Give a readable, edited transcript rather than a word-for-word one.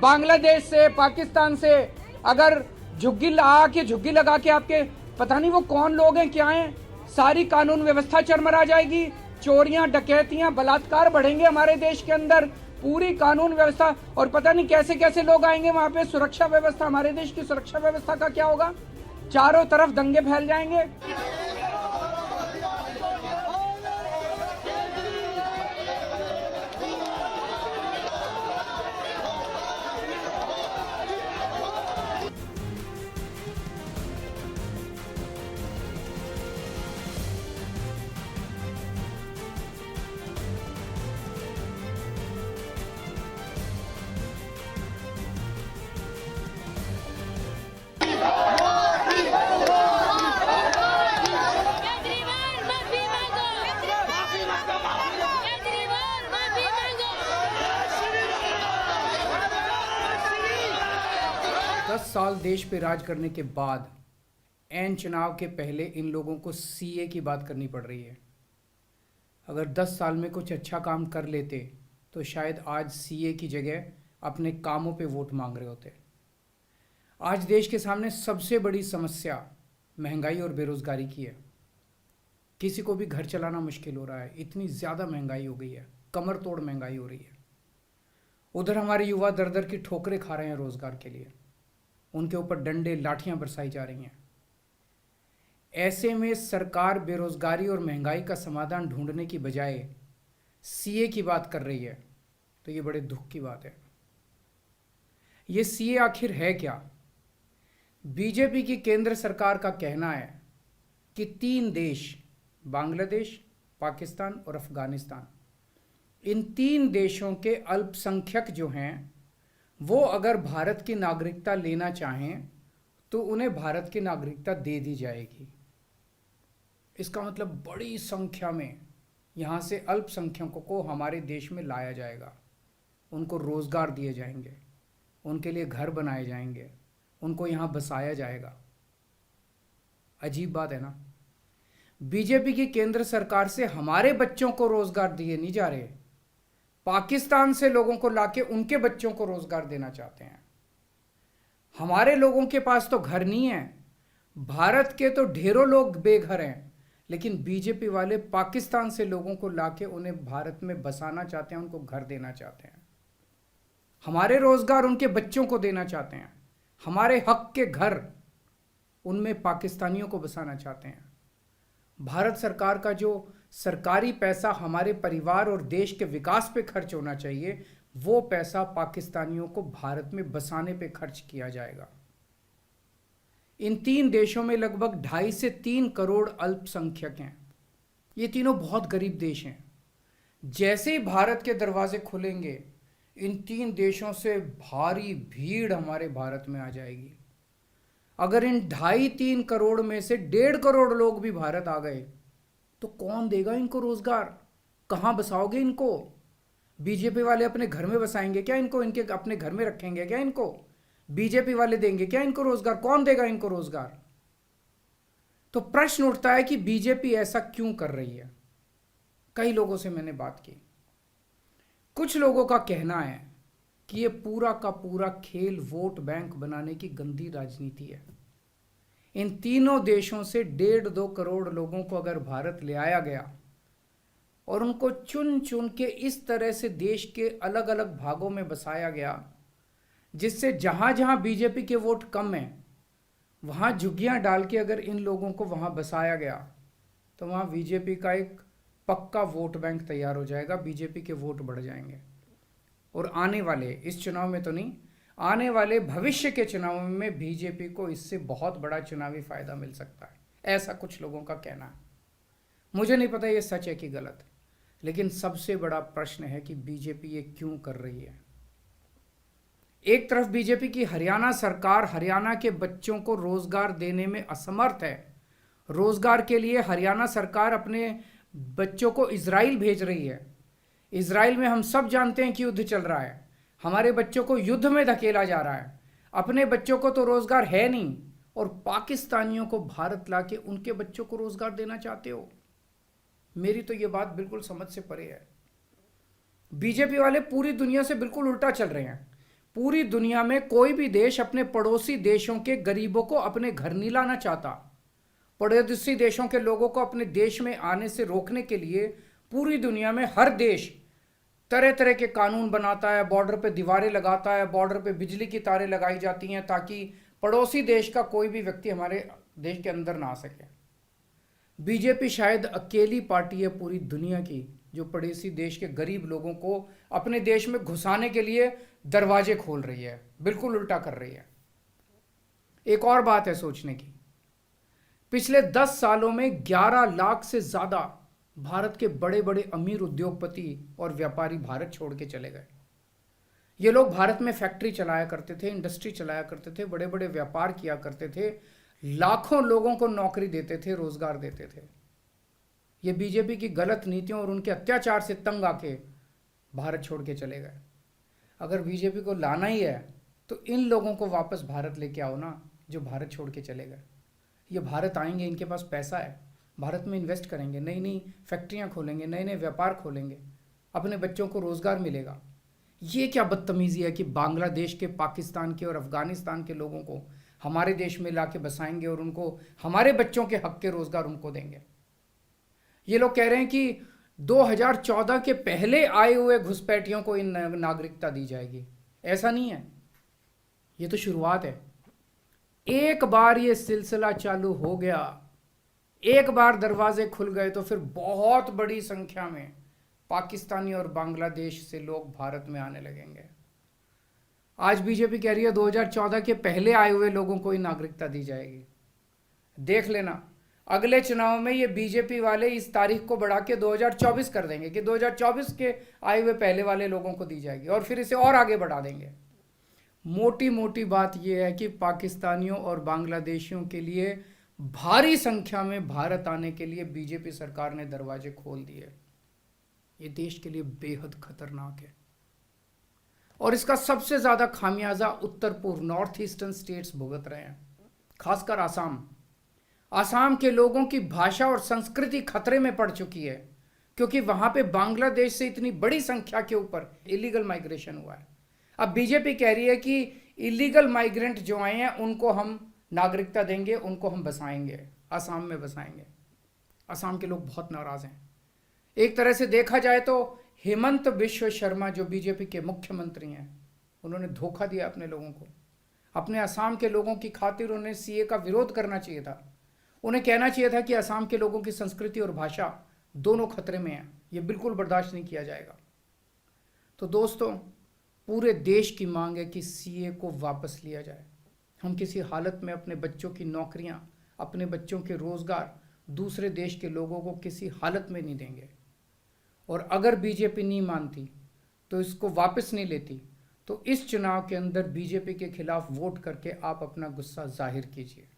बांग्लादेश से, पाकिस्तान से अगर झुग्गी लगा के आपके पता नहीं वो कौन लोग हैं, क्या हैं, सारी कानून व्यवस्था चरमरा जाएगी। चोरियां, डकैतियां, बलात्कार बढ़ेंगे हमारे देश के अंदर, पूरी कानून व्यवस्था, और पता नहीं कैसे कैसे लोग आएंगे वहां पे। सुरक्षा व्यवस्था, हमारे देश की सुरक्षा व्यवस्था का क्या होगा? चारों तरफ दंगे फैल जाएंगे। 10 साल देश पे राज करने के बाद ऐन चुनाव के पहले इन लोगों को सीए की बात करनी पड़ रही है। अगर 10 साल में कुछ अच्छा काम कर लेते तो शायद आज सीए की जगह अपने कामों पे वोट मांग रहे होते। आज देश के सामने सबसे बड़ी समस्या महंगाई और बेरोजगारी की है। किसी को भी घर चलाना मुश्किल हो रहा है, इतनी ज़्यादा महंगाई हो गई है, कमर तोड़ महंगाई हो रही है। उधर हमारे युवा दर दर की ठोकरें खा रहे हैं रोजगार के लिए, उनके ऊपर डंडे लाठियां बरसाई जा रही हैं। ऐसे में सरकार बेरोजगारी और महंगाई का समाधान ढूंढने की बजाय सीए की बात कर रही है, तो ये बड़े दुख की बात है। ये सीए आखिर है क्या? बीजेपी की केंद्र सरकार का कहना है कि 3 देश, बांग्लादेश, पाकिस्तान और अफगानिस्तान, इन 3 देशों के अल्पसंख्यक जो हैं वो अगर भारत की नागरिकता लेना चाहें तो उन्हें भारत की नागरिकता दे दी जाएगी। इसका मतलब बड़ी संख्या में यहाँ से अल्पसंख्यकों को हमारे देश में लाया जाएगा, उनको रोजगार दिए जाएंगे, उनके लिए घर बनाए जाएंगे, उनको यहाँ बसाया जाएगा। अजीब बात है ना? बीजेपी की केंद्र सरकार से हमारे बच्चों को रोजगार दिए नहीं जा रहे, पाकिस्तान से लोगों को लाके उनके बच्चों को रोजगार देना चाहते हैं। हमारे लोगों के पास तो घर नहीं है, भारत के तो ढेरों लोग बेघर हैं, लेकिन बीजेपी वाले पाकिस्तान से लोगों को लाके उन्हें भारत में बसाना चाहते हैं, उनको घर देना चाहते हैं। हमारे रोजगार उनके बच्चों को देना चाहते हैं, हमारे हक के घर उनमें पाकिस्तानियों को बसाना चाहते हैं। भारत सरकार का जो सरकारी पैसा हमारे परिवार और देश के विकास पे खर्च होना चाहिए, वो पैसा पाकिस्तानियों को भारत में बसाने पे खर्च किया जाएगा। इन 3 देशों में लगभग 2.5 से 3 करोड़ अल्पसंख्यक हैं। ये तीनों बहुत गरीब देश हैं। जैसे ही भारत के दरवाजे खुलेंगे, इन 3 देशों से भारी भीड़ हमारे भारत में आ जाएगी। अगर इन 2.5-3 करोड़ में से 1.5 करोड़ लोग भी भारत आ गए तो कौन देगा इनको रोजगार? कहां बसाओगे इनको? बीजेपी वाले अपने घर में बसाएंगे क्या इनको? इनके अपने घर में रखेंगे क्या इनको? बीजेपी वाले देंगे क्या इनको रोजगार? कौन देगा इनको रोजगार? तो प्रश्न उठता है कि बीजेपी ऐसा क्यों कर रही है। कई लोगों से मैंने बात की, कुछ लोगों का कहना है कि ये पूरा का पूरा खेल वोट बैंक बनाने की गंदी राजनीति है। इन तीनों देशों से 1.5-2 करोड़ लोगों को अगर भारत ले आया गया और उनको चुन चुन के इस तरह से देश के अलग अलग भागों में बसाया गया, जिससे जहां जहां बीजेपी के वोट कम हैं वहां झुग्गियां डाल के अगर इन लोगों को वहां बसाया गया तो वहां बीजेपी का एक पक्का वोट बैंक तैयार हो जाएगा, बीजेपी के वोट बढ़ जाएंगे। और आने वाले इस चुनाव में तो नहीं, आने वाले भविष्य के चुनाव में बीजेपी को इससे बहुत बड़ा चुनावी फायदा मिल सकता है, ऐसा कुछ लोगों का कहना है। मुझे नहीं पता ये सच है कि गलत, लेकिन सबसे बड़ा प्रश्न है कि बीजेपी ये क्यों कर रही है। एक तरफ बीजेपी की हरियाणा सरकार हरियाणा के बच्चों को रोजगार देने में असमर्थ है। रोजगार के लिए हरियाणा सरकार अपने बच्चों को इजराइल भेज रही है। इजराइल में हम सब जानते हैं कि युद्ध चल रहा है, हमारे बच्चों को युद्ध में धकेला जा रहा है। अपने बच्चों को तो रोजगार है नहीं और पाकिस्तानियों को भारत लाके उनके बच्चों को रोजगार देना चाहते हो। मेरी तो ये बात बिल्कुल समझ से परे है। बीजेपी वाले पूरी दुनिया से बिल्कुल उल्टा चल रहे हैं। पूरी दुनिया में कोई भी देश अपने पड़ोसी देशों के गरीबों को अपने घर नहीं लाना चाहता। पड़ोसी देशों के लोगों को अपने देश में आने से रोकने के लिए पूरी दुनिया में हर देश तरह तरह के कानून बनाता है, बॉर्डर पे दीवारें लगाता है, बॉर्डर पे बिजली की तारें लगाई जाती हैं ताकि पड़ोसी देश का कोई भी व्यक्ति हमारे देश के अंदर ना आ सके। बीजेपी शायद अकेली पार्टी है पूरी दुनिया की जो पड़ोसी देश के गरीब लोगों को अपने देश में घुसाने के लिए दरवाजे खोल रही है, बिल्कुल उल्टा कर रही है। एक और बात है सोचने की, पिछले 10 सालों में 11 लाख से ज्यादा भारत के बड़े बड़े अमीर उद्योगपति और व्यापारी भारत छोड़ के चले गए। ये लोग भारत में फैक्ट्री चलाया करते थे, इंडस्ट्री चलाया करते थे, बड़े बड़े व्यापार किया करते थे, लाखों लोगों को नौकरी देते थे, रोजगार देते थे। ये बीजेपी की गलत नीतियों और उनके अत्याचार से तंग आके भारत छोड़ के चले गए। अगर बीजेपी को लाना ही है तो इन लोगों को वापस भारत लेके आओ ना, जो भारत छोड़ के चले गए। ये भारत आएंगे, इनके पास पैसा है, भारत में इन्वेस्ट करेंगे, नई नई फैक्ट्रियां खोलेंगे, नए नए व्यापार खोलेंगे, अपने बच्चों को रोजगार मिलेगा। ये क्या बदतमीजी है कि बांग्लादेश के, पाकिस्तान के और अफगानिस्तान के लोगों को हमारे देश में लाके बसाएंगे और उनको हमारे बच्चों के हक के रोजगार उनको देंगे। ये लोग कह रहे हैं कि 2014 के पहले आए हुए घुसपैठियों को इन नागरिकता दी जाएगी। ऐसा नहीं है, ये तो शुरुआत है। एक बार ये सिलसिला चालू हो गया, एक बार दरवाजे खुल गए तो फिर बहुत बड़ी संख्या में पाकिस्तानी और बांग्लादेश से लोग भारत में आने लगेंगे। आज बीजेपी कह रही है 2014 के पहले आए हुए लोगों को ही नागरिकता दी जाएगी। देख लेना, अगले चुनाव में ये बीजेपी वाले इस तारीख को बढ़ा के 2024 कर देंगे कि 2024 के आए हुए पहले वाले लोगों को दी जाएगी और फिर इसे और आगे बढ़ा देंगे। मोटी मोटी बात यह है कि पाकिस्तानियों और बांग्लादेशियों के लिए भारी संख्या में भारत आने के लिए बीजेपी सरकार ने दरवाजे खोल दिए। ये देश के लिए बेहद खतरनाक है और इसका सबसे ज्यादा खामियाजा उत्तर पूर्व नॉर्थ ईस्टर्न स्टेट्स भुगत रहे हैं, खासकर आसाम के लोगों की भाषा और संस्कृति खतरे में पड़ चुकी है क्योंकि वहां पे बांग्लादेश से इतनी बड़ी संख्या के ऊपर इलीगल माइग्रेशन हुआ है। अब बीजेपी कह रही है कि इलीगल माइग्रेंट जो आए हैं उनको हम नागरिकता देंगे, उनको हम बसाएंगे, आसाम में बसाएंगे। आसाम के लोग बहुत नाराज हैं। एक तरह से देखा जाए तो हेमंत बिश्व शर्मा जो बीजेपी के मुख्यमंत्री हैं, उन्होंने धोखा दिया अपने लोगों को। अपने असम के लोगों की खातिर उन्हें सीए का विरोध करना चाहिए था। उन्हें कहना चाहिए था कि असम के लोगों की संस्कृति और भाषा दोनों खतरे में है, ये बिल्कुल बर्दाश्त नहीं किया जाएगा। तो दोस्तों, पूरे देश की मांग है कि सीए को वापस लिया जाए। हम किसी हालत में अपने बच्चों की नौकरियां, अपने बच्चों के रोजगार दूसरे देश के लोगों को किसी हालत में नहीं देंगे। और अगर बीजेपी नहीं मानती तो इसको वापस नहीं लेती तो इस चुनाव के अंदर बीजेपी के खिलाफ वोट करके आप अपना गुस्सा जाहिर कीजिए।